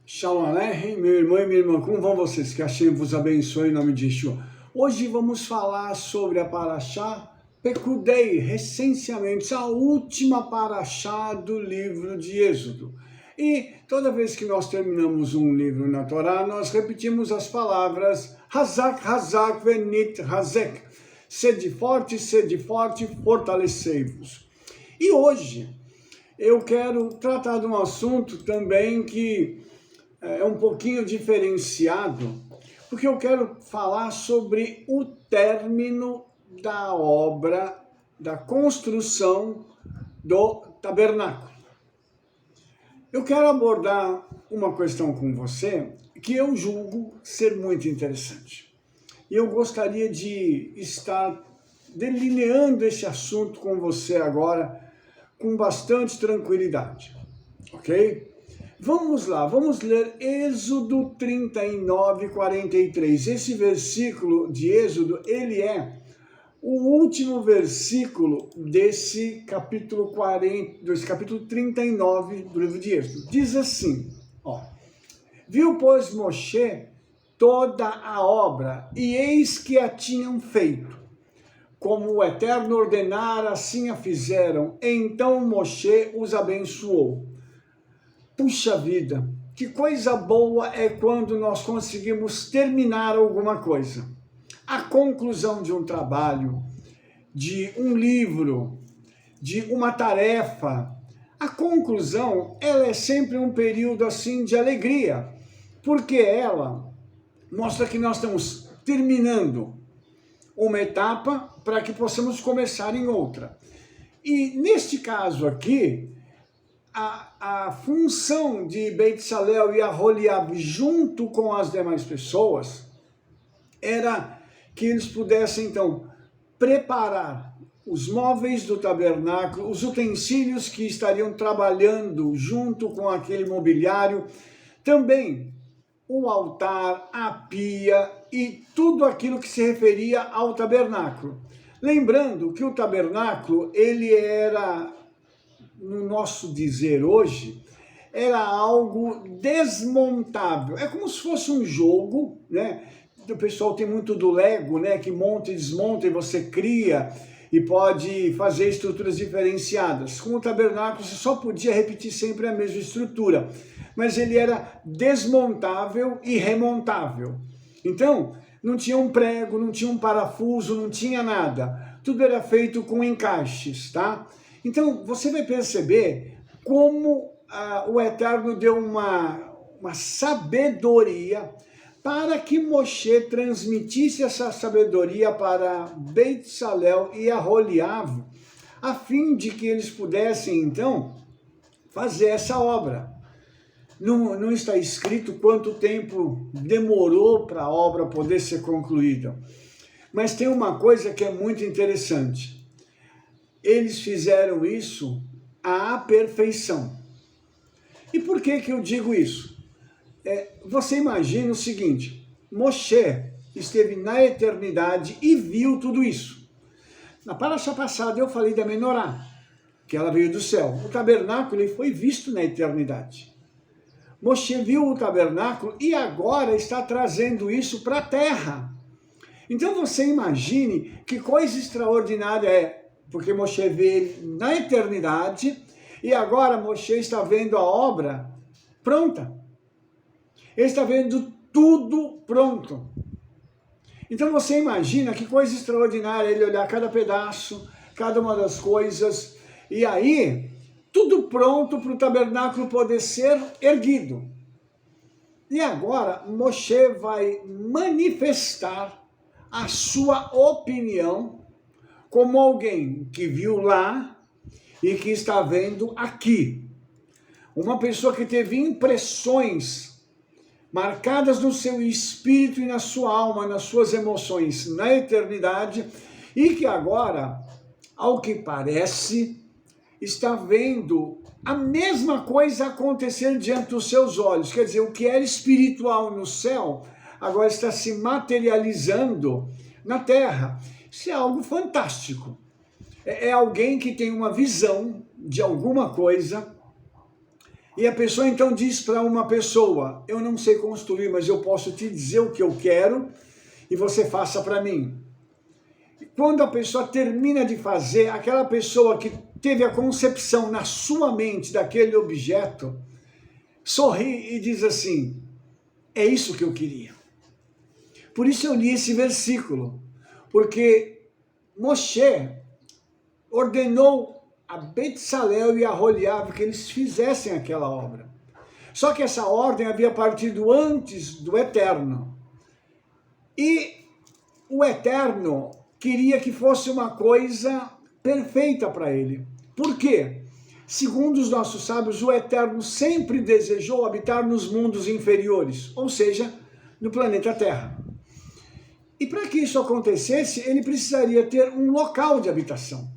Shalom Aleichem, meu irmão e minha irmã, como vão vocês? Que Hashem vos abençoe em nome de Yeshua. Hoje vamos falar sobre a Parashá Pekudei, recentemente a última Parashá do livro de Êxodo. E toda vez que nós terminamos um livro na Torá, nós repetimos as palavras Hazak, Hazak, Venit, Hazek. Sede forte, fortalecei-vos. E hoje eu quero tratar de um assunto também que é um pouquinho diferenciado, porque eu quero falar sobre o término da obra, da construção do tabernáculo. Eu quero abordar uma questão com você que eu julgo ser muito interessante. E eu gostaria de estar delineando esse assunto com você agora com bastante tranquilidade, ok? Vamos lá, vamos ler Êxodo 39, 43. Esse versículo de Êxodo, ele é o último versículo desse capítulo 39 do livro de Êxodo. Diz assim, ó: Viu, pois, Moshe toda a obra, e eis que a tinham feito. Como o Eterno ordenara, assim a fizeram. Então Moshe os abençoou. Puxa vida, que coisa boa é quando nós conseguimos terminar alguma coisa. A conclusão de um trabalho, de um livro, de uma tarefa. A conclusão, ela é sempre um período assim de alegria, porque ela mostra que nós estamos terminando uma etapa para que possamos começar em outra. E neste caso aqui, a função de Beit Salel e Aholiab junto com as demais pessoas era que eles pudessem então preparar os móveis do tabernáculo, os utensílios que estariam trabalhando junto com aquele mobiliário, também o altar, a pia e tudo aquilo que se referia ao tabernáculo. Lembrando que o tabernáculo, ele era, no nosso dizer hoje, era algo desmontável. É como se fosse um jogo, né? O pessoal tem muito do Lego, né? Que monta e desmonta e você cria e pode fazer estruturas diferenciadas. Com o tabernáculo você só podia repetir sempre a mesma estrutura, mas ele era desmontável e remontável. Então, não tinha um prego, não tinha um parafuso, não tinha nada. Tudo era feito com encaixes, tá? Então, você vai perceber como o Eterno deu uma sabedoria para que Moshe transmitisse essa sabedoria para Beit Salel e Aholiab, a fim de que eles pudessem, então, fazer essa obra. Não está escrito quanto tempo demorou para a obra poder ser concluída. Mas tem uma coisa que é muito interessante. Eles fizeram isso à perfeição. E por que eu digo isso? Você imagina o seguinte, Moshe esteve na eternidade e viu tudo isso. Na paraxá passada eu falei da menorá, que ela veio do céu. O tabernáculo ele foi visto na eternidade. Moshe viu o tabernáculo e agora está trazendo isso para a terra. Então você imagine que coisa extraordinária é, porque Moshe vê ele na eternidade e agora Moshe está vendo a obra pronta. Ele está vendo tudo pronto. Então você imagina que coisa extraordinária ele olhar cada pedaço, cada uma das coisas, e aí tudo pronto para o tabernáculo poder ser erguido. E agora Moshe vai manifestar a sua opinião como alguém que viu lá e que está vendo aqui. Uma pessoa que teve impressões marcadas no seu espírito e na sua alma, nas suas emoções, na eternidade, e que agora, ao que parece, está vendo a mesma coisa acontecer diante dos seus olhos. Quer dizer, o que era espiritual no céu, agora está se materializando na terra. Isso é algo fantástico. É alguém que tem uma visão de alguma coisa E a pessoa então diz para uma pessoa, eu não sei construir, mas eu posso te dizer o que eu quero e você faça para mim. E quando a pessoa termina de fazer, aquela pessoa que teve a concepção na sua mente daquele objeto, sorri e diz assim, é isso que eu queria. Por isso eu li esse versículo, porque Moshe ordenou a Betsalel e a Aholiab que eles fizessem aquela obra. Só que essa ordem havia partido antes do Eterno. E o Eterno queria que fosse uma coisa perfeita para ele. Por quê? Segundo os nossos sábios, o Eterno sempre desejou habitar nos mundos inferiores, ou seja, no planeta Terra. E para que isso acontecesse, ele precisaria ter um local de habitação,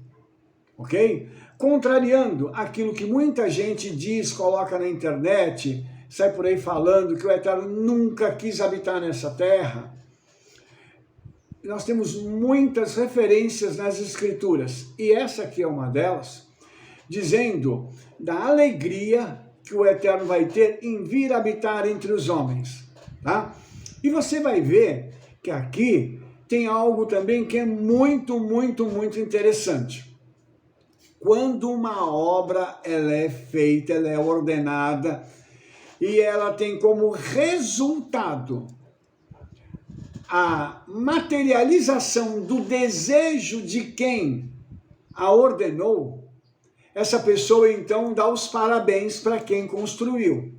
ok? Contrariando aquilo que muita gente diz, coloca na internet, sai por aí falando que o Eterno nunca quis habitar nessa terra. Nós temos muitas referências nas Escrituras, e essa aqui é uma delas, dizendo da alegria que o Eterno vai ter em vir habitar entre os homens, tá? E você vai ver que aqui tem algo também que é muito interessante. Quando uma obra ela é feita, ela é ordenada e ela tem como resultado a materialização do desejo de quem a ordenou, essa pessoa então dá os parabéns para quem construiu,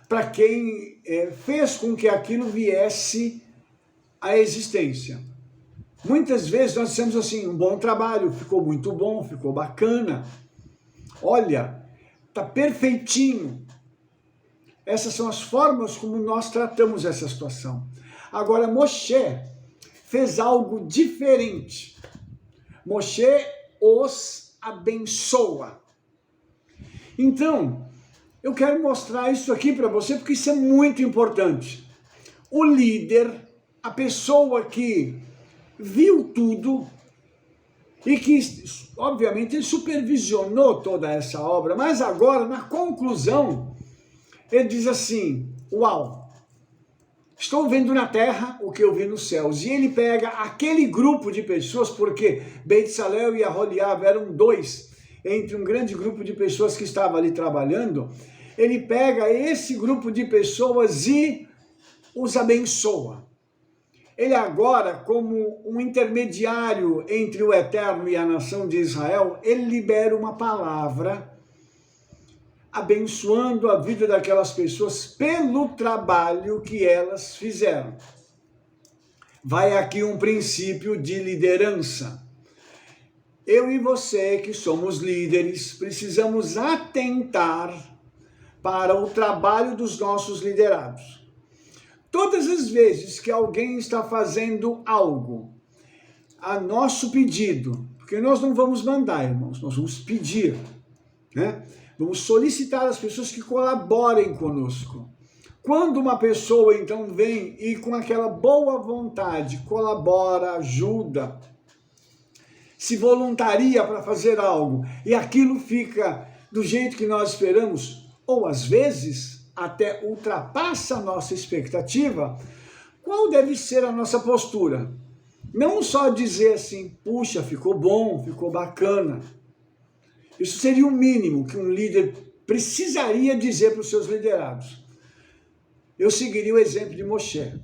para quem fez com que aquilo viesse à existência. Muitas vezes nós dizemos assim, um bom trabalho, ficou muito bom, ficou bacana, olha, está perfeitinho. Essas são as formas como nós tratamos essa situação. Agora, Moshe fez algo diferente. Moshe os abençoa. Então, eu quero mostrar isso aqui para você, porque isso é muito importante. O líder, a pessoa que viu tudo e que, obviamente, ele supervisionou toda essa obra, mas agora, na conclusão, ele diz assim, uau, estou vendo na terra o que eu vi nos céus. E ele pega aquele grupo de pessoas, porque Betsalel e Aholiab eram dois, entre um grande grupo de pessoas que estava ali trabalhando, ele pega esse grupo de pessoas e os abençoa. Ele agora, como um intermediário entre o Eterno e a nação de Israel, ele libera uma palavra abençoando a vida daquelas pessoas pelo trabalho que elas fizeram. Vai aqui um princípio de liderança. Eu e você, que somos líderes, precisamos atentar para o trabalho dos nossos liderados. Todas as vezes que alguém está fazendo algo a nosso pedido, porque nós não vamos mandar, irmãos, nós vamos pedir, né? Vamos solicitar as pessoas que colaborem conosco. Quando uma pessoa então vem e com aquela boa vontade colabora, ajuda, se voluntaria para fazer algo e aquilo fica do jeito que nós esperamos, ou às vezes até ultrapassa a nossa expectativa, qual deve ser a nossa postura? Não só dizer assim, puxa, ficou bom, ficou bacana. Isso seria o mínimo que um líder precisaria dizer para os seus liderados. Eu seguiria o exemplo de Moshe.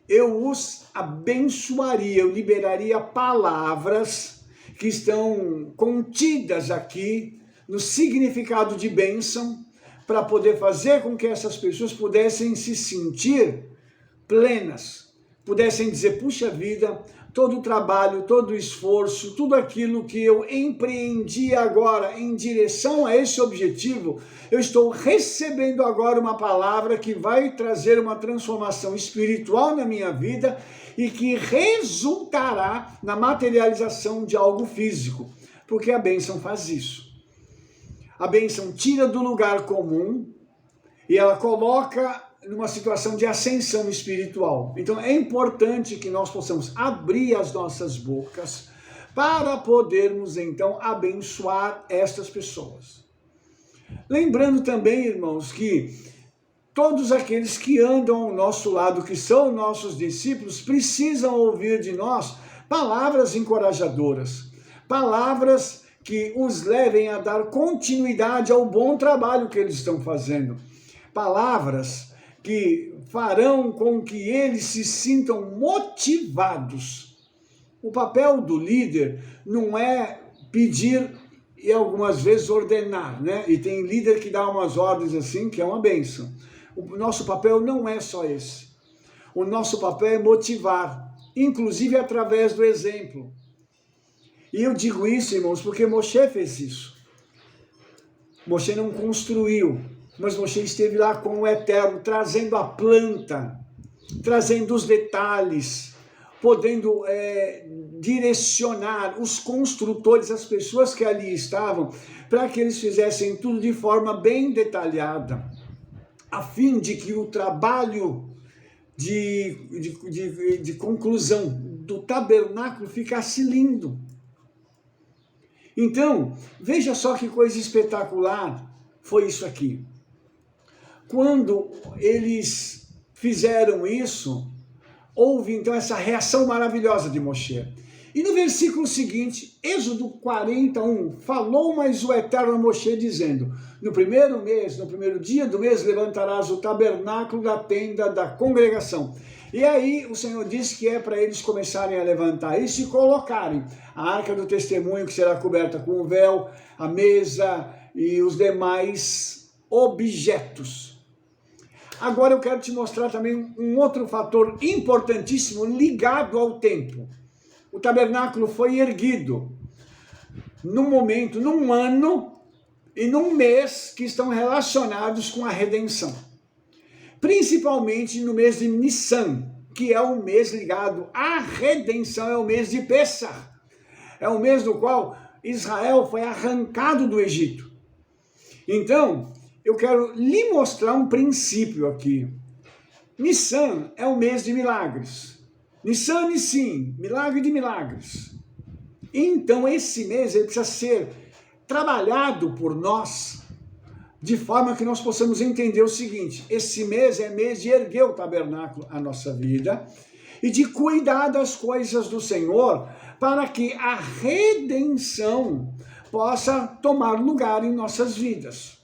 Eu os abençoaria, eu liberaria palavras que estão contidas aqui no significado de bênção, para poder fazer com que essas pessoas pudessem se sentir plenas, pudessem dizer, puxa vida, todo o trabalho, todo o esforço, tudo aquilo que eu empreendi agora em direção a esse objetivo, eu estou recebendo agora uma palavra que vai trazer uma transformação espiritual na minha vida e que resultará na materialização de algo físico, porque a bênção faz isso. A bênção tira do lugar comum e ela coloca numa situação de ascensão espiritual. Então é importante que nós possamos abrir as nossas bocas para podermos então abençoar estas pessoas. Lembrando também, irmãos, que todos aqueles que andam ao nosso lado, que são nossos discípulos, precisam ouvir de nós palavras encorajadoras, palavras que os levem a dar continuidade ao bom trabalho que eles estão fazendo, palavras que farão com que eles se sintam motivados. O papel do líder não é pedir e algumas vezes ordenar, né? E tem líder que dá umas ordens assim, que é uma bênção. O nosso papel não é só esse. O nosso papel é motivar, inclusive através do exemplo. E eu digo isso, irmãos, porque Moshe fez isso. Moshe não construiu, mas Moshe esteve lá com o Eterno, trazendo a planta, trazendo os detalhes, podendo direcionar os construtores, as pessoas que ali estavam, para que eles fizessem tudo de forma bem detalhada, a fim de que o trabalho de conclusão do tabernáculo ficasse lindo. Então, veja só que coisa espetacular foi isso aqui. Quando eles fizeram isso, houve então essa reação maravilhosa de Moshe. E no versículo seguinte, Êxodo 41, falou mais o Eterno a Moshe dizendo: no primeiro mês, no primeiro dia do mês, levantarás o tabernáculo da tenda da congregação. E aí o Senhor disse que é para eles começarem a levantar isso e colocarem a arca do testemunho, que será coberta com o véu, a mesa e os demais objetos. Agora eu quero te mostrar também um outro fator importantíssimo ligado ao tempo. O tabernáculo foi erguido num momento, num ano e num mês que estão relacionados com a redenção. Principalmente no mês de Nissan, que é o mês ligado à redenção, é o mês de Pessah. É o mês no qual Israel foi arrancado do Egito. Então, eu quero lhe mostrar um princípio aqui. Nissan é o mês de milagres. Nissan, Nissim, milagre de milagres. Então, esse mês ele precisa ser trabalhado por nós, de forma que nós possamos entender o seguinte: esse mês é mês de erguer o tabernáculo à nossa vida e de cuidar das coisas do Senhor, para que a redenção possa tomar lugar em nossas vidas.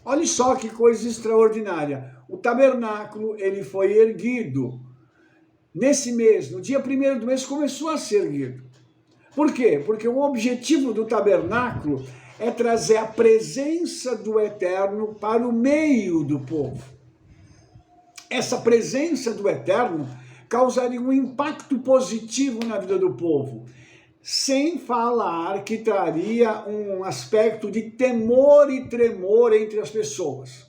Olha só que coisa extraordinária. O tabernáculo, ele foi erguido. Nesse mês, no dia 1º do mês, começou a ser erguido. Por quê? Porque o objetivo do tabernáculo é trazer a presença do Eterno para o meio do povo. Essa presença do Eterno causaria um impacto positivo na vida do povo, sem falar que traria um aspecto de temor e tremor entre as pessoas.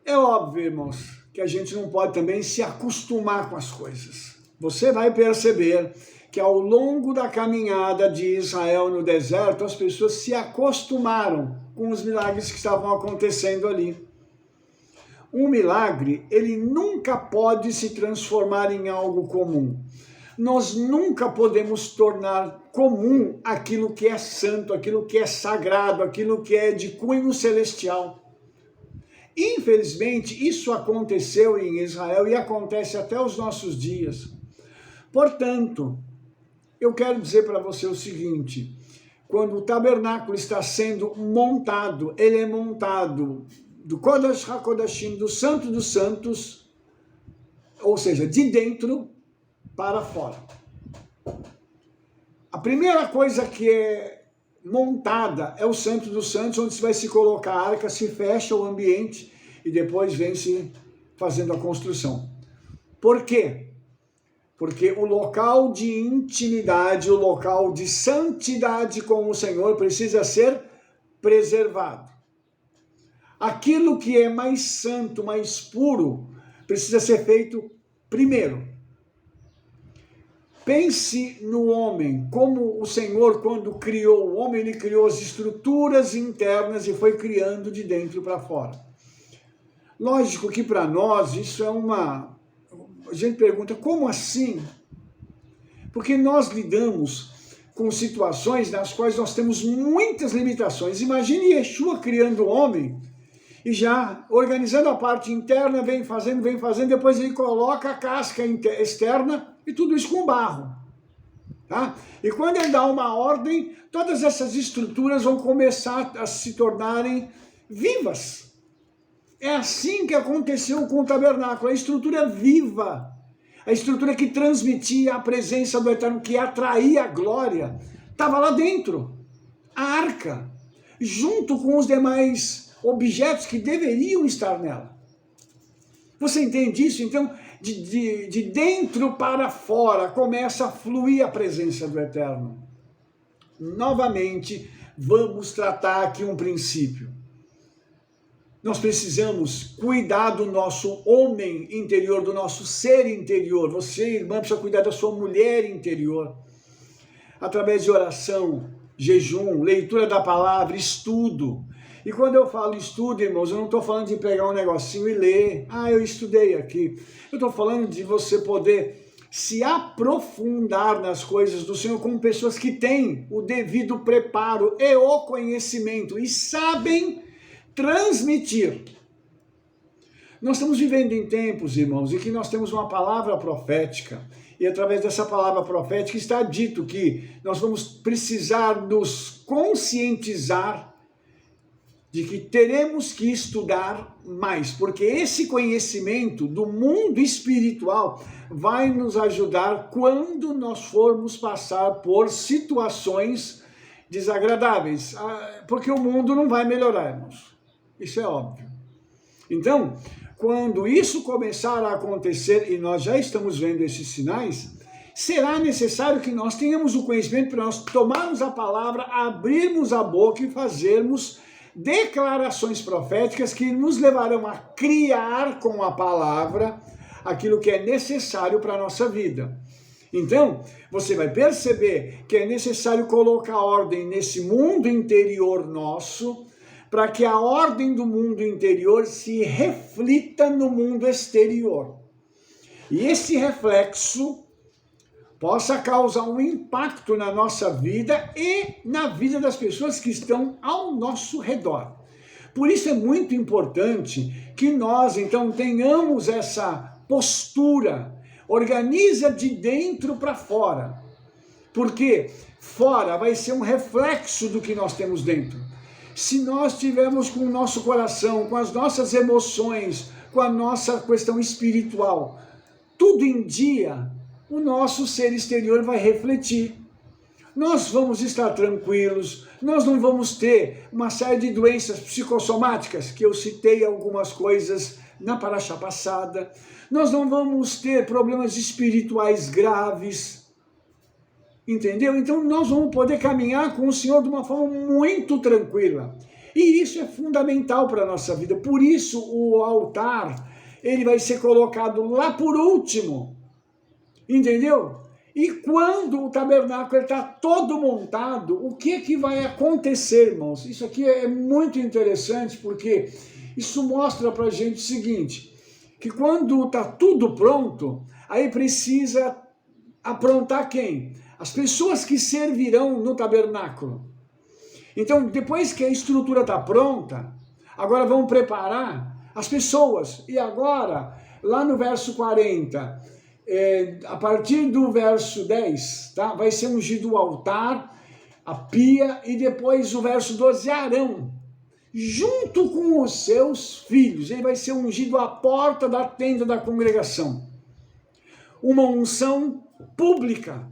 É óbvio, irmãos, que a gente não pode também se acostumar com as coisas. Você vai perceber que ao longo da caminhada de Israel no deserto, as pessoas se acostumaram com os milagres que estavam acontecendo ali. Um milagre, ele nunca pode se transformar em algo comum. Nós nunca podemos tornar comum aquilo que é santo, aquilo que é sagrado, aquilo que é de cunho celestial. Infelizmente, isso aconteceu em Israel e acontece até os nossos dias. Portanto, eu quero dizer para você o seguinte: quando o tabernáculo está sendo montado, ele é montado do Kodesh HaKodashim, do Santo dos Santos, ou seja, de dentro para fora. A primeira coisa que é montada é o Santo dos Santos, onde se vai se colocar a arca, se fecha o ambiente e depois vem se fazendo a construção. Por quê? Porque o local de intimidade, o local de santidade com o Senhor precisa ser preservado. Aquilo que é mais santo, mais puro, precisa ser feito primeiro. Pense no homem, como o Senhor, quando criou o homem, ele criou as estruturas internas e foi criando de dentro para fora. Lógico que para nós isso é uma... A gente pergunta, como assim? Porque nós lidamos com situações nas quais nós temos muitas limitações. Imagine Yeshua criando o homem e já organizando a parte interna, vem fazendo, depois ele coloca a casca externa e tudo isso com barro. Tá? E quando ele dá uma ordem, todas essas estruturas vão começar a se tornarem vivas. É assim que aconteceu com o tabernáculo, a estrutura viva, a estrutura que transmitia a presença do Eterno, que atraía a glória, estava lá dentro, a arca, junto com os demais objetos que deveriam estar nela. Você entende isso? Então, de dentro para fora, começa a fluir a presença do Eterno. Novamente, vamos tratar aqui um princípio. Nós precisamos cuidar do nosso homem interior, do nosso ser interior. Você, irmã, precisa cuidar da sua mulher interior. Através de oração, jejum, leitura da palavra, estudo. E quando eu falo estudo, irmãos, eu não estou falando de pegar um negocinho e ler. Ah, eu estudei aqui. Eu estou falando de você poder se aprofundar nas coisas do Senhor com pessoas que têm o devido preparo e o conhecimento e sabem transmitir. Nós estamos vivendo em tempos, irmãos, em que nós temos uma palavra profética. E através dessa palavra profética está dito que nós vamos precisar nos conscientizar de que teremos que estudar mais, porque esse conhecimento do mundo espiritual vai nos ajudar quando nós formos passar por situações desagradáveis, porque o mundo não vai melhorar, irmãos. Isso é óbvio. Então, quando isso começar a acontecer, e nós já estamos vendo esses sinais, será necessário que nós tenhamos o conhecimento para nós tomarmos a palavra, abrirmos a boca e fazermos declarações proféticas que nos levarão a criar com a palavra aquilo que é necessário para a nossa vida. Então, você vai perceber que é necessário colocar ordem nesse mundo interior nosso, para que a ordem do mundo interior se reflita no mundo exterior. E esse reflexo possa causar um impacto na nossa vida e na vida das pessoas que estão ao nosso redor. Por isso é muito importante que nós, então, tenhamos essa postura, organiza de dentro para fora, porque fora vai ser um reflexo do que nós temos dentro. Se nós tivermos com o nosso coração, com as nossas emoções, com a nossa questão espiritual, tudo em dia, o nosso ser exterior vai refletir. Nós vamos estar tranquilos, nós não vamos ter uma série de doenças psicossomáticas, que eu citei algumas coisas na paraxá passada, nós não vamos ter problemas espirituais graves, entendeu? Então nós vamos poder caminhar com o Senhor de uma forma muito tranquila. E isso é fundamental para a nossa vida. Por isso o altar, ele vai ser colocado lá por último. Entendeu? E quando o tabernáculo está todo montado, o que vai acontecer, irmãos? Isso aqui é muito interessante, porque isso mostra para a gente o seguinte, que quando está tudo pronto, aí precisa aprontar quem? As pessoas que servirão no tabernáculo. Então, depois que a estrutura está pronta, agora vamos preparar as pessoas. E agora, lá no verso 40, a partir do verso 10, tá? Vai ser ungido o altar, a pia, e depois o verso 12, Arão, junto com os seus filhos. Ele vai ser ungido à porta da tenda da congregação. Uma unção pública,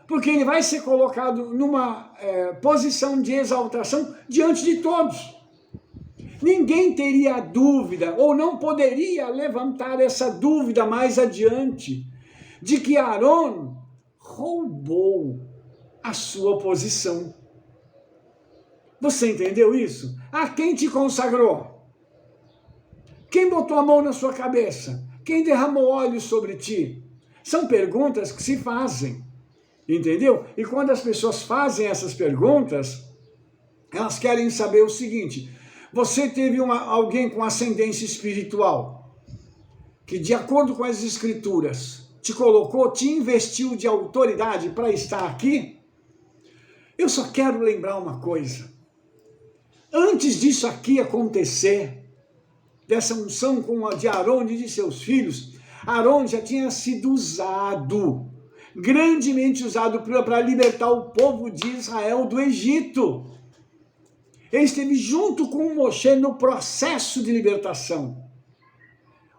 porque ele vai ser colocado numa posição de exaltação diante de todos. Ninguém teria dúvida, ou não poderia levantar essa dúvida mais adiante, de que Arão roubou a sua posição. Você entendeu isso? A quem te consagrou? Quem botou a mão na sua cabeça? Quem derramou óleo sobre ti? São perguntas que se fazem, entendeu? E quando as pessoas fazem essas perguntas, elas querem saber o seguinte: você teve alguém com ascendência espiritual, que de acordo com as escrituras, te colocou, te investiu de autoridade para estar aqui? Eu só quero lembrar uma coisa. Antes disso aqui acontecer, dessa unção com a de Arão e de seus filhos, Arão já tinha sido usado, grandemente usado para libertar o povo de Israel do Egito. Ele esteve junto com Moshe no processo de libertação.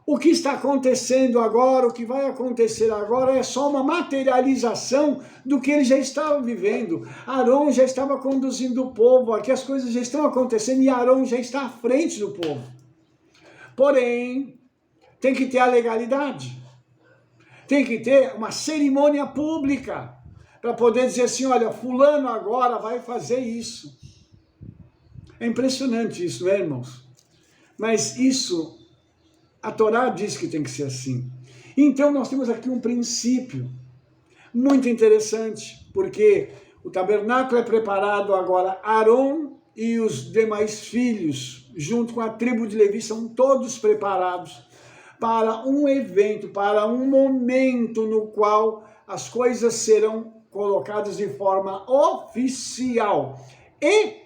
O que está acontecendo agora, o que vai acontecer agora é só uma materialização do que ele já estava vivendo. Arão já estava conduzindo o povo, aqui as coisas já estão acontecendo e Arão já está à frente do povo. Porém, tem que ter a legalidade. Tem que ter uma cerimônia pública para poder dizer assim, olha, fulano agora vai fazer isso. É impressionante isso, não é, irmãos? Mas isso, a Torá diz que tem que ser assim. Então nós temos aqui um princípio muito interessante, porque o tabernáculo é preparado agora, Arão e os demais filhos, junto com a tribo de Levi, são todos preparados para um evento, para um momento no qual as coisas serão colocadas de forma oficial. E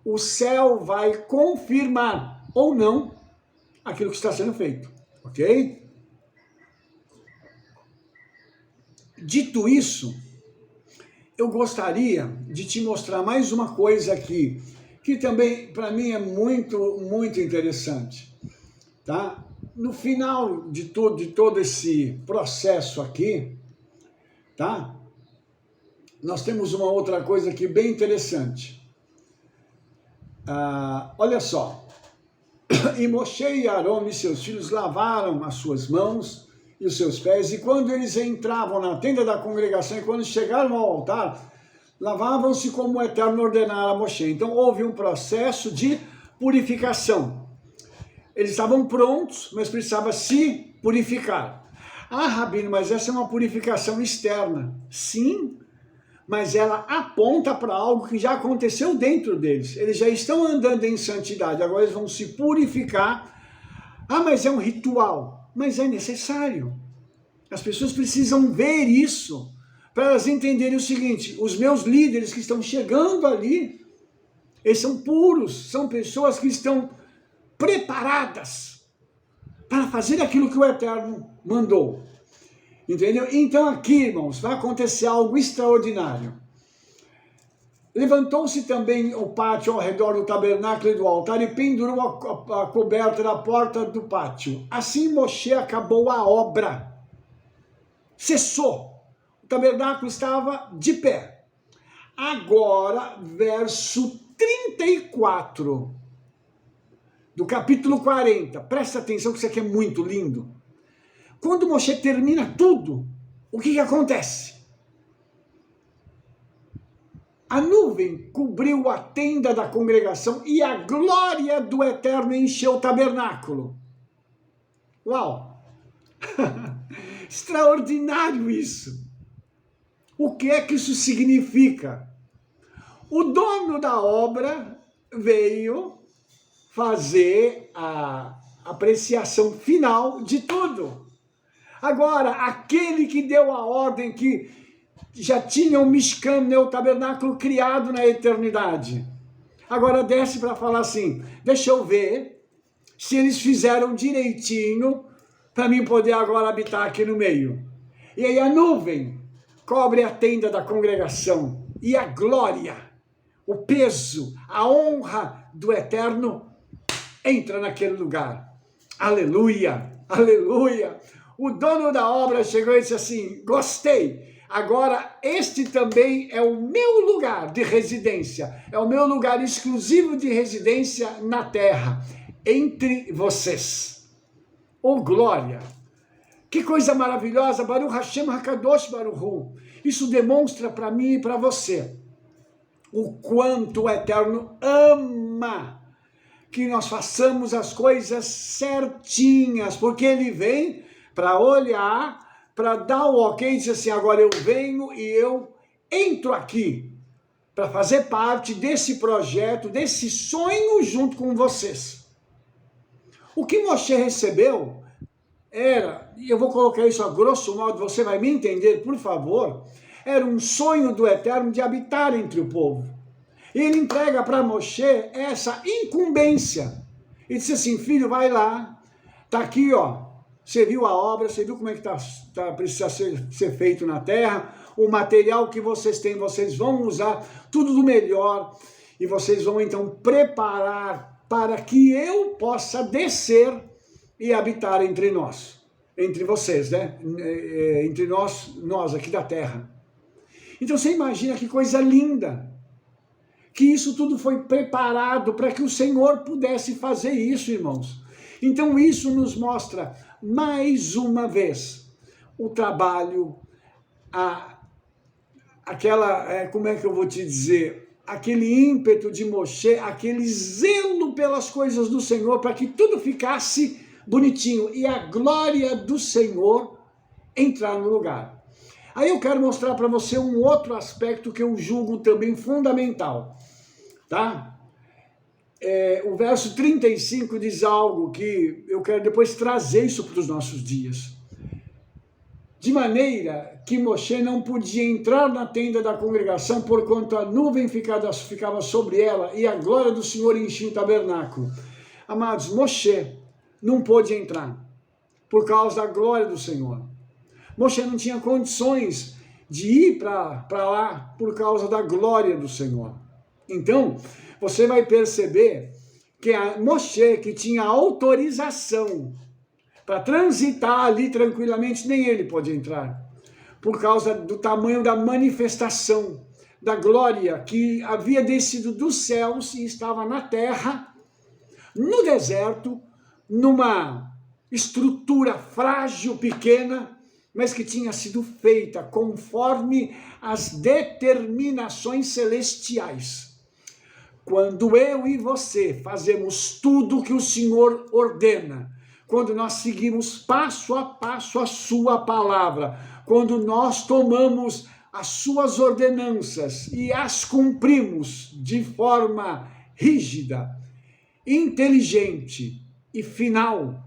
o céu vai confirmar, ou não, aquilo que está sendo feito, ok? Dito isso, eu gostaria de te mostrar mais uma coisa aqui, que também, para mim, é muito, muito interessante, tá? No final de todo esse processo aqui, tá? Nós temos uma outra coisa aqui bem interessante. Olha só. E Moshe e Arão e seus filhos lavaram as suas mãos e os seus pés, e quando eles entravam na tenda da congregação, e quando chegaram ao altar, lavavam-se como o Eterno ordenara a Moshe. Então houve um processo de purificação. Eles estavam prontos, mas precisava se purificar. Ah, Rabino, mas essa é uma purificação externa. Sim, mas ela aponta para algo que já aconteceu dentro deles. Eles já estão andando em santidade, agora eles vão se purificar. Ah, mas é um ritual. Mas é necessário. As pessoas precisam ver isso, para elas entenderem o seguinte, os meus líderes que estão chegando ali, eles são puros, são pessoas que estão preparadas para fazer aquilo que o Eterno mandou. Entendeu? Então aqui, irmãos, vai acontecer algo extraordinário. Levantou-se também o pátio ao redor do tabernáculo e do altar e pendurou a coberta da porta do pátio. Assim Moshe acabou a obra. Cessou. O tabernáculo estava de pé. Agora, verso 34 do capítulo 40. Presta atenção que isso aqui é muito lindo. Quando Moshe termina tudo, o que acontece? A nuvem cobriu a tenda da congregação e a glória do Eterno encheu o tabernáculo. Uau! Extraordinário isso! O que é que isso significa? O dono da obra veio fazer a apreciação final de tudo. Agora, aquele que deu a ordem que já tinha o Mishkan, o tabernáculo criado na eternidade, agora desce para falar assim, deixa eu ver se eles fizeram direitinho para mim poder agora habitar aqui no meio. E aí a nuvem cobre a tenda da congregação e a glória, o peso, a honra do Eterno entra naquele lugar. Aleluia, aleluia. O dono da obra chegou e disse assim, gostei, agora este também é o meu lugar de residência, é o meu lugar exclusivo de residência na terra, entre vocês. Oh, glória! Que coisa maravilhosa, Baruch Hashem HaKadosh Baruch Hu. Isso demonstra para mim e para você o quanto o Eterno ama que nós façamos as coisas certinhas, porque Ele vem para olhar, para dar o ok e dizer assim, agora eu venho e eu entro aqui para fazer parte desse projeto, desse sonho junto com vocês. O que Moshe recebeu e eu vou colocar isso a grosso modo, você vai me entender, por favor, era um sonho do Eterno de habitar entre o povo. E ele entrega para Moshe essa incumbência. Ele disse assim, filho, vai lá, tá aqui, ó, você viu a obra, você viu como é que precisa ser feito na terra, o material que vocês têm, vocês vão usar tudo do melhor, e vocês vão então preparar para que eu possa descer e habitar entre nós, entre vocês, né? Entre nós aqui da terra. Então você imagina que coisa linda, que isso tudo foi preparado para que o Senhor pudesse fazer isso, irmãos. Então isso nos mostra, mais uma vez, o trabalho, como é que eu vou te dizer, aquele ímpeto de Moshe, aquele zelo pelas coisas do Senhor, para que tudo ficasse bonitinho, e a glória do Senhor entrar no lugar. Aí eu quero mostrar para você um outro aspecto que eu julgo também fundamental, tá? O verso 35 diz algo que eu quero depois trazer isso para os nossos dias. De maneira que Moshe não podia entrar na tenda da congregação, porquanto a nuvem ficava sobre ela e a glória do Senhor enchia o tabernáculo. Amados, Moshe não pôde entrar por causa da glória do Senhor. Moshe não tinha condições de ir para lá por causa da glória do Senhor. Então, você vai perceber que Moshe, que tinha autorização para transitar ali tranquilamente, nem ele pode entrar, por causa do tamanho da manifestação, da glória que havia descido dos céus e estava na terra, no deserto, numa estrutura frágil, pequena, mas que tinha sido feita conforme as determinações celestiais. Quando eu e você fazemos tudo o que o Senhor ordena, quando nós seguimos passo a passo a sua palavra, quando nós tomamos as suas ordenanças e as cumprimos de forma rígida, inteligente e final,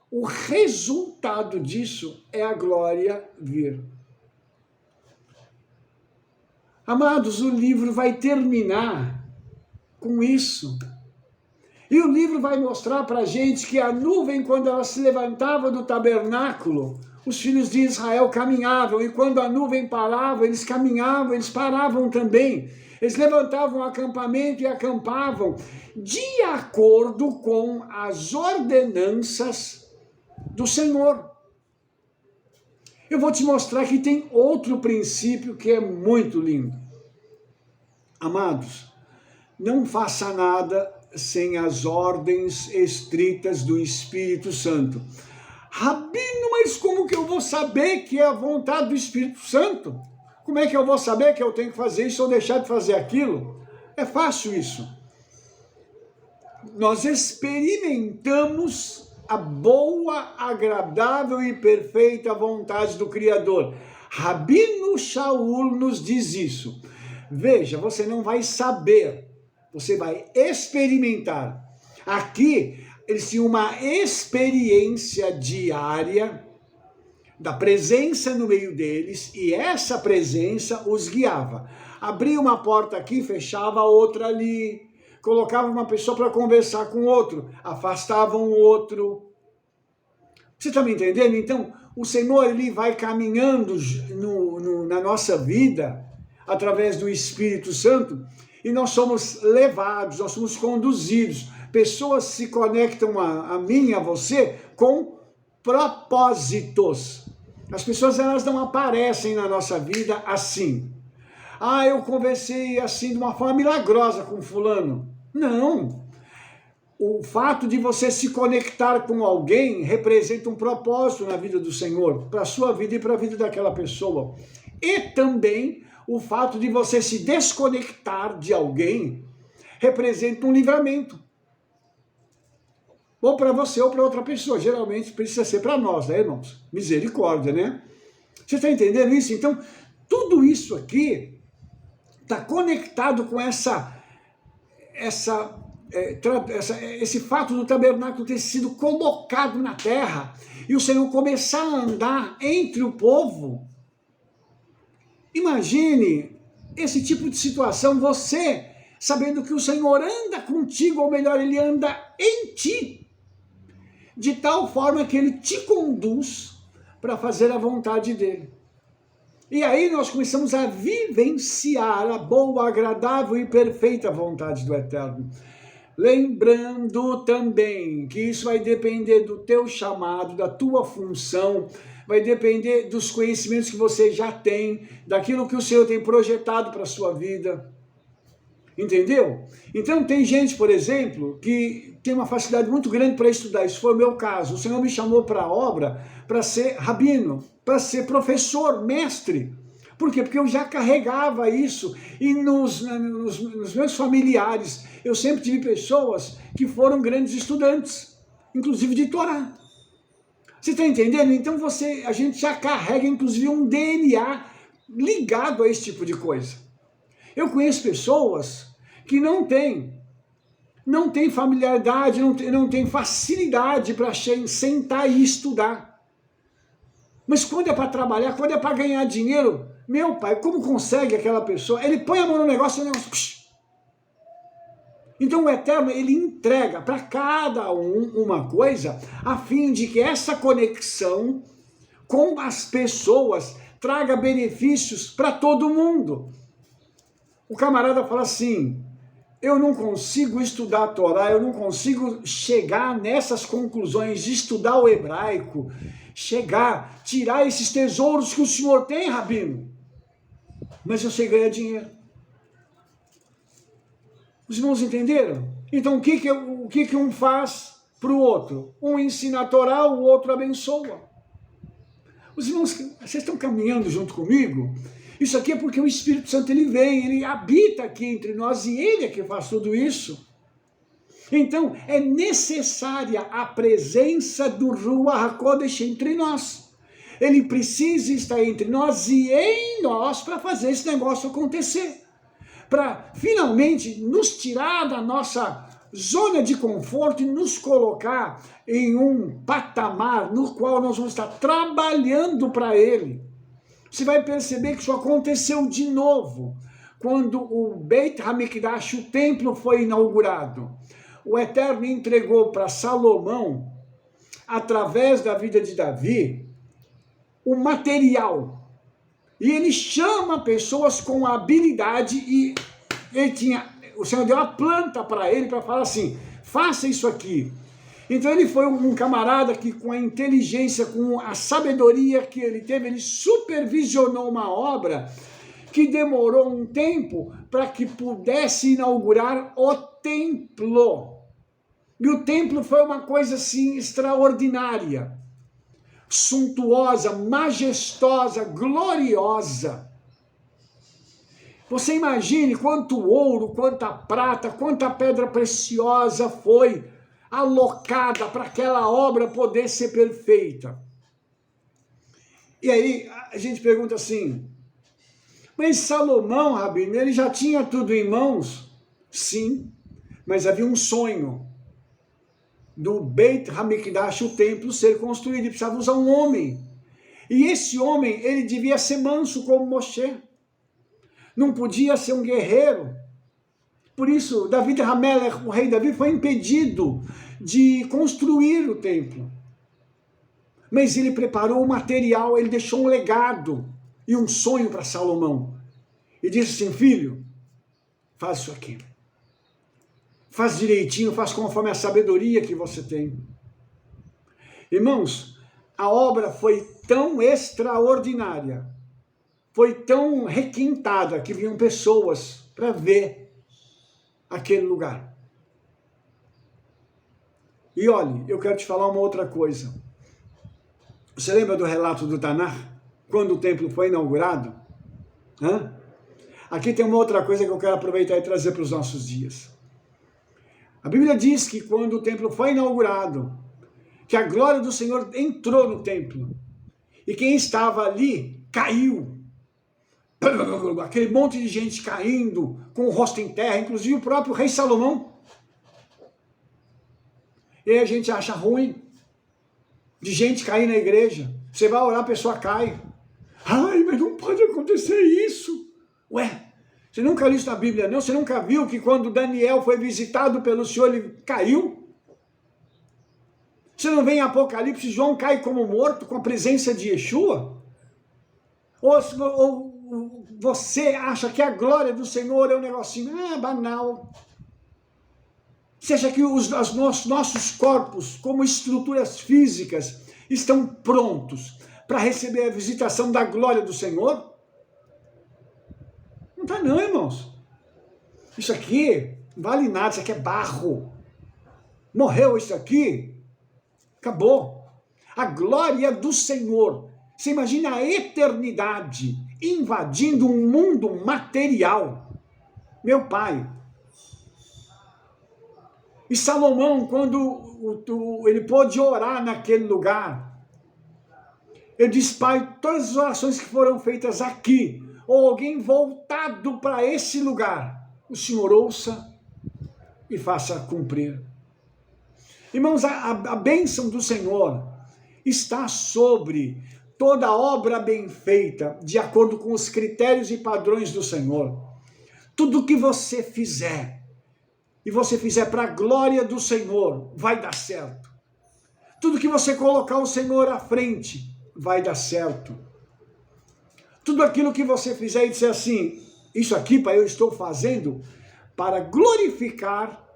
o resultado disso é a glória vir. Amados, o livro vai terminar com isso. E o livro vai mostrar para a gente que a nuvem, quando ela se levantava do tabernáculo, os filhos de Israel caminhavam, e quando a nuvem parava, eles caminhavam, eles paravam também. Eles levantavam o acampamento e acampavam de acordo com as ordenanças do Senhor. Eu vou te mostrar que tem outro princípio que é muito lindo. Amados, não faça nada sem as ordens estritas do Espírito Santo. Rabino, mas como que eu vou saber que é a vontade do Espírito Santo? Como é que eu vou saber que eu tenho que fazer isso ou deixar de fazer aquilo? É fácil isso. Nós experimentamos a boa, agradável e perfeita vontade do Criador. Rabino Shaul nos diz isso. Veja, você não vai saber, você vai experimentar. Aqui, eles tinham uma experiência diária da presença no meio deles, e essa presença os guiava. Abria uma porta aqui, fechava outra ali, colocava uma pessoa para conversar com outro, afastava um outro. Você está me entendendo? Então, o Senhor ele vai caminhando na nossa vida, através do Espírito Santo, e nós somos levados, nós somos conduzidos. Pessoas se conectam a mim e a você com propósitos. As pessoas elas não aparecem na nossa vida assim. Ah, eu conversei assim de uma forma milagrosa com fulano. Não. O fato de você se conectar com alguém representa um propósito na vida do Senhor, para a sua vida e para a vida daquela pessoa. E também o fato de você se desconectar de alguém representa um livramento. Ou para você ou para outra pessoa. Geralmente precisa ser para nós, né, irmãos? Misericórdia, né? Você está entendendo isso? Então, tudo isso aqui está conectado com essa esse fato do tabernáculo ter sido colocado na terra e o Senhor começar a andar entre o povo. Imagine esse tipo de situação, você sabendo que o Senhor anda contigo, ou melhor, Ele anda em ti, de tal forma que Ele te conduz para fazer a vontade dEle. E aí nós começamos a vivenciar a boa, agradável e perfeita vontade do Eterno. Lembrando também que isso vai depender do teu chamado, da tua função, vai depender dos conhecimentos que você já tem, daquilo que o Senhor tem projetado para a sua vida. Entendeu? Então tem gente, por exemplo, que tem uma facilidade muito grande para estudar. Isso foi o meu caso. O Senhor me chamou para a obra para ser rabino, para ser professor, mestre. Por quê? Porque eu já carregava isso. E nos meus familiares, eu sempre tive pessoas que foram grandes estudantes, inclusive de Torá. Você está entendendo? Então a gente já carrega, inclusive, um DNA ligado a esse tipo de coisa. Eu conheço pessoas que não têm familiaridade, não têm facilidade para sentar e estudar. Mas quando é para trabalhar, quando é para ganhar dinheiro, meu pai, como consegue aquela pessoa? Ele põe a mão no negócio e o negócio... Então o Eterno, ele entrega para cada uma coisa, a fim de que essa conexão com as pessoas traga benefícios para todo mundo. O camarada fala assim, eu não consigo estudar a Torá, eu não consigo chegar nessas conclusões de estudar o hebraico, tirar esses tesouros que o senhor tem, rabino. Mas eu sei ganhar dinheiro. Os irmãos entenderam? Então o que um faz para o outro? Um ensina a Torá, o outro abençoa. Os irmãos, vocês estão caminhando junto comigo? Isso aqui é porque o Espírito Santo ele vem, ele habita aqui entre nós e ele é que faz tudo isso. Então é necessária a presença do Ruach HaKodesh entre nós. Ele precisa estar entre nós e em nós para fazer esse negócio acontecer. Para finalmente nos tirar da nossa zona de conforto e nos colocar em um patamar no qual nós vamos estar trabalhando para Ele. Você vai perceber que isso aconteceu de novo, quando o Beit HaMikdash, o templo, foi inaugurado. O Eterno entregou para Salomão, através da vida de Davi, o material. E ele chama pessoas com habilidade e o Senhor deu a planta para ele para falar assim, faça isso aqui. Então ele foi um camarada que com a inteligência, com a sabedoria que ele teve, ele supervisionou uma obra que demorou um tempo para que pudesse inaugurar o templo. E o templo foi uma coisa assim extraordinária, suntuosa, majestosa, gloriosa. Você imagine quanto ouro, quanta prata, quanta pedra preciosa foi alocada para aquela obra poder ser perfeita. E aí a gente pergunta assim, mas Salomão, rabino, ele já tinha tudo em mãos? Sim, mas havia um sonho do Beit HaMikdash, o templo, ser construído, e precisava usar um homem. E esse homem, ele devia ser manso como Moshe. Não podia ser um guerreiro. Por isso, David HaMelech, o rei Davi, foi impedido de construir o templo. Mas ele preparou o material, ele deixou um legado e um sonho para Salomão. E disse assim, filho, faz isso aqui. Faz direitinho, faz conforme a sabedoria que você tem. Irmãos, a obra foi tão extraordinária, foi tão requintada, que vinham pessoas para ver aquele lugar. E olhe, eu quero te falar uma outra coisa. Você lembra do relato do Tanar? Quando o templo foi inaugurado? Aqui tem uma outra coisa que eu quero aproveitar e trazer para os nossos dias. A Bíblia diz que quando o templo foi inaugurado, que a glória do Senhor entrou no templo, e quem estava ali caiu. Aquele monte de gente caindo, com o rosto em terra, inclusive o próprio rei Salomão. E aí a gente acha ruim de gente cair na igreja. Você vai orar, a pessoa cai. Ai, mas não pode acontecer isso. Ué, você nunca leu isso na Bíblia, não? Você nunca viu que quando Daniel foi visitado pelo Senhor, ele caiu? Você não vê em Apocalipse, João cai como morto com a presença de Yeshua? Ou você acha que a glória do Senhor é um negocinho banal? Você acha que os nossos corpos, como estruturas físicas, estão prontos para receber a visitação da glória do Senhor? Não está não, irmãos. Isso aqui não vale nada, isso aqui é barro. Morreu isso aqui, acabou. A glória do Senhor. Você imagina a eternidade invadindo um mundo material. Meu pai. E Salomão, quando ele pôde orar naquele lugar, ele disse, Pai, todas as orações que foram feitas aqui, ou alguém voltado para esse lugar, o Senhor ouça e faça cumprir. Irmãos, a bênção do Senhor está sobre toda obra bem feita, de acordo com os critérios e padrões do Senhor. Tudo que você fizer, e você fizer para a glória do Senhor, vai dar certo. Tudo que você colocar o Senhor à frente, vai dar certo. Tudo aquilo que você fizer e disser assim, isso aqui, Pai, eu estou fazendo para glorificar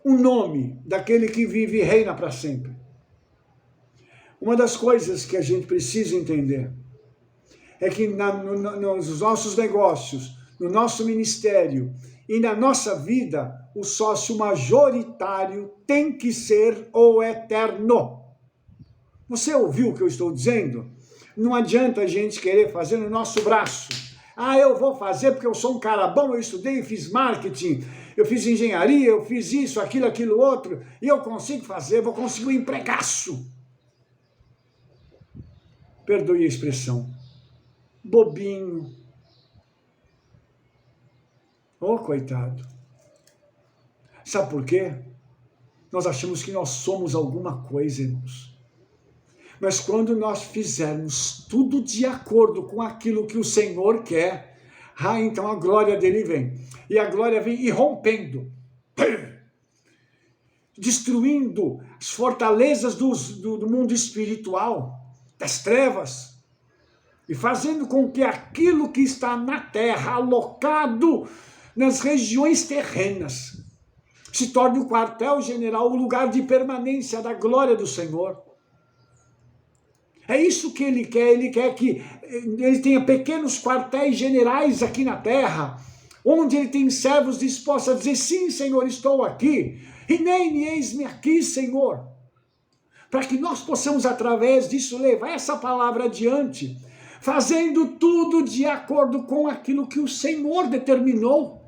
o nome daquele que vive e reina para sempre. Uma das coisas que a gente precisa entender é que nos nossos negócios, no nosso ministério e na nossa vida, o sócio majoritário tem que ser o eterno. Você ouviu o que eu estou dizendo? Não adianta a gente querer fazer no nosso braço. Eu vou fazer porque eu sou um cara bom, eu estudei, fiz marketing, eu fiz engenharia, eu fiz isso, aquilo outro, e eu consigo fazer, vou conseguir um empregaço. Perdoe a expressão. Bobinho. Coitado. Sabe por quê? Nós achamos que nós somos alguma coisa, irmãos. Mas quando nós fizermos tudo de acordo com aquilo que o Senhor quer, então a glória dele vem. E a glória vem irrompendo, destruindo as fortalezas do mundo espiritual, das trevas, e fazendo com que aquilo que está na terra, alocado nas regiões terrenas, se torne o quartel-general, o lugar de permanência da glória do Senhor. É isso que ele quer que ele tenha pequenos quartéis generais aqui na terra, onde ele tem servos dispostos a dizer, sim, Senhor, estou aqui, e nem eis-me aqui, Senhor, para que nós possamos, através disso, levar essa palavra adiante, fazendo tudo de acordo com aquilo que o Senhor determinou.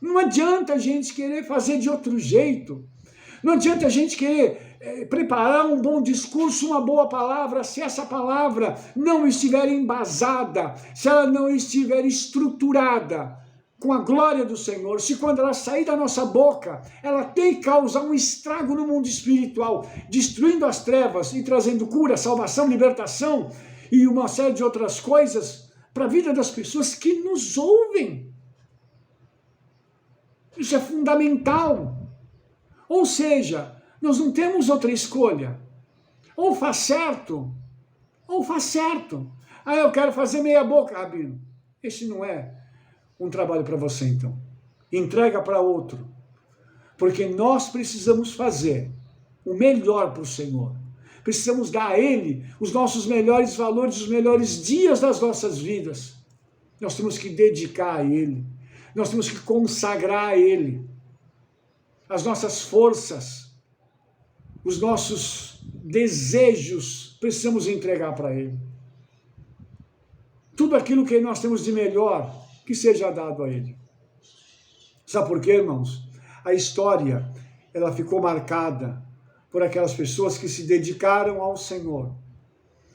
Não adianta a gente querer fazer de outro jeito, não adianta a gente querer preparar um bom discurso, uma boa palavra, se essa palavra não estiver embasada, se ela não estiver estruturada com a glória do Senhor, se quando ela sair da nossa boca, ela tem que causar um estrago no mundo espiritual, destruindo as trevas e trazendo cura, salvação, libertação e uma série de outras coisas para a vida das pessoas que nos ouvem. Isso é fundamental. Ou seja, nós não temos outra escolha. Ou faz certo, ou faz certo. Eu quero fazer meia boca, Rabino. Esse não é um trabalho para você, então. Entrega para outro. Porque nós precisamos fazer o melhor para o Senhor. Precisamos dar a Ele os nossos melhores valores, os melhores dias das nossas vidas. Nós temos que dedicar a Ele. Nós temos que consagrar a Ele as nossas forças, os nossos desejos, precisamos entregar para Ele. Tudo aquilo que nós temos de melhor, que seja dado a Ele. Sabe por quê, irmãos? A história, ela ficou marcada por aquelas pessoas que se dedicaram ao Senhor.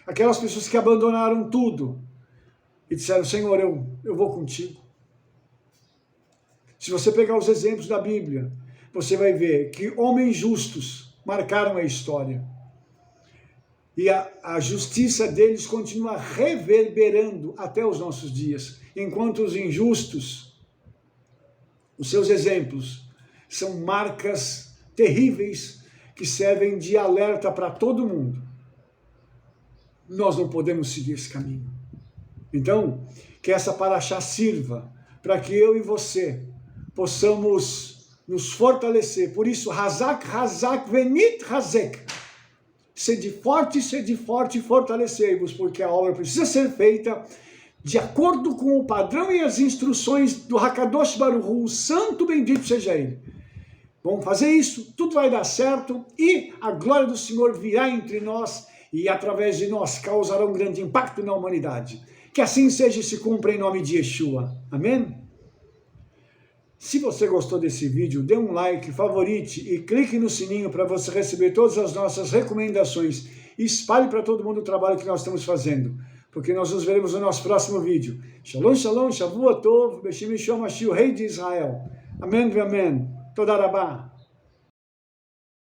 Aquelas pessoas que abandonaram tudo e disseram, Senhor, eu vou contigo. Se você pegar os exemplos da Bíblia, você vai ver que homens justos marcaram a história. E a justiça deles continua reverberando até os nossos dias, enquanto os injustos, os seus exemplos, são marcas terríveis que servem de alerta para todo mundo. Nós não podemos seguir esse caminho. Então, que essa paraxá sirva para que eu e você possamos nos fortalecer. Por isso, Hazak, Hazak, Venit, Hazek. Sede forte, fortalecei-vos, porque a obra precisa ser feita de acordo com o padrão e as instruções do Hakadosh Baruch Hu, o santo bendito seja ele. Vamos fazer isso, tudo vai dar certo e a glória do Senhor virá entre nós e através de nós causará um grande impacto na humanidade. Que assim seja e se cumpra em nome de Yeshua. Amém? Se você gostou desse vídeo, dê um like, favorite e clique no sininho para você receber todas as nossas recomendações. E espalhe para todo mundo o trabalho que nós estamos fazendo, porque nós nos veremos no nosso próximo vídeo. Shalom, shalom, Shavua Tov, Beshim Yeshua Mashiach, Rei de Israel. Amém, amém. Toda rabá.